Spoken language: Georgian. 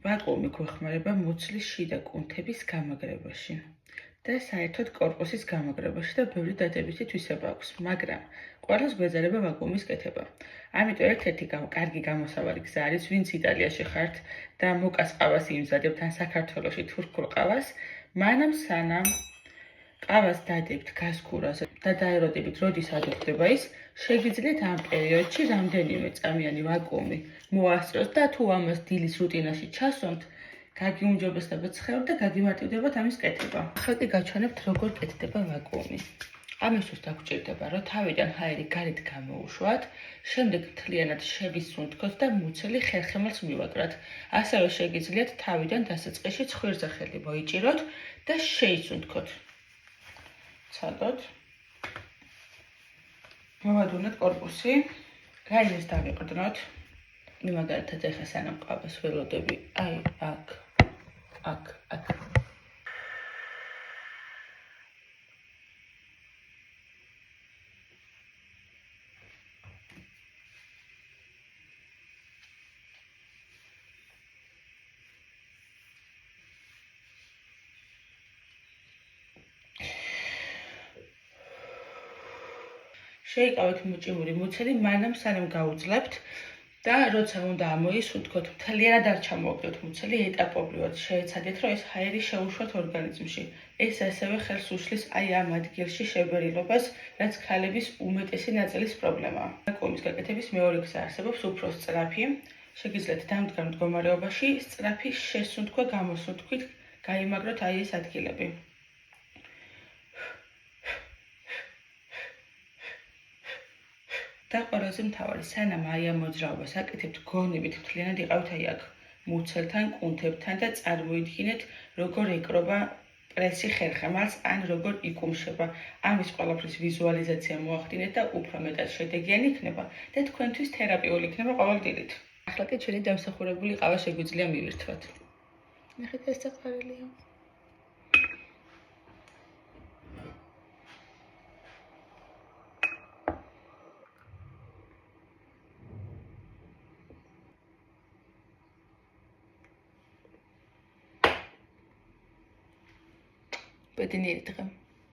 ვაკუუმი გვეხმარება მუცლის შიდა კუნთების გამაგრებაში და საერთოდ კორპუსის გამაგრებაში და ბევრი დადებითი თვისება აქვს, მაგრამ ყველას გვეძარება ვაკუუმის კეთება. ამიტომ ერთ-ერთი კარგი გამოსავალი გზა არის, ვინც იტალიაში ხართ და მოკას ყავას იმზადებთ ან საქართველოში თურქულ ყავას, მანამ სანამ ყავას დადებთ გაზქურაზე და დაეროტებით, როდის ადიხდება ის, შეგიძლიათ ამ პერიოდში რამდენიმე წამიანი ვაკუუმი მოასწროთ და თუ ამას დილის რუტინაში ჩასვამთ, გაგიუმჯობესდება ცხელი და გაგიმარტივდებათ ამის კეთება. ახლა კი გაჩვენებთ, როგორ კეთდება ვაკუუმი. ამისთვის დაგვჭირდება, რომ თავიდან ჰაერი გარეთ გამოუშვათ, შემდეგ მთლიანად შევისუნთქოთ და მუცელი ხერხემალს მივაკრათ. ასევე შეგიძლიათ თავიდან დასაწყისში ცხვირზე ხელი მოიჭიროთ და შეისუნთქოთ. ცადოთ. მოვადუნოთ კორპუსი. რაიმეს დავიყრდნოთ. მაგალითად, ეხლა სანამ ყავას ველოდები, აი, აქ. შეიკავეთ მოჭიმური მუცელი, მანამ სანამ გაუძლებთ და როცა უნდა ამოისუნთქოთ, მთლიანად არ ჩამოაგდოთ მუცელი, ეტაპობრივად შეეცადეთ, რომ ეს ჰაერი შეუშვათ ორგანიზმში. ეს ასევე ხელს უშლის აი ამ ადგილში შებერილობას, რაც ქალების უმეტესი ნაწილის პრობლემაა. ვაკუუმის გაკეთების მეორე გზა არსებობს, უფრო სწრაფი. შეგიძლიათ დამდგარ მდგომარეობაში სწრაფი შესუნთქვა გამოსუნთქვით, გაიმაგროთ აი ეს ადგილები. და ყველაზე მთავარი, სანამ აი ამ მოძრაობას აკეთებთ, გონებით მთლიანად იყავით აი აქ მუცელთან, კუნთებთან და წარმოიდგინეთ, როგორ ეკრობა პრესი ხერხემალს ან როგორ იკუმშება. ამის ყველაფრის ვიზუალიზაცია მოახდინეთ და უფრო მეტად შედეგიანი იქნება და თქვენთვის თერაპიული იქნება ყოველდღიურად. ახლა კი ჩვენი დამსახურებული ყავა შეგვიძლია მივირთვათ. ნახეთ, ეს საყვარელია. ბედნიერი დღე.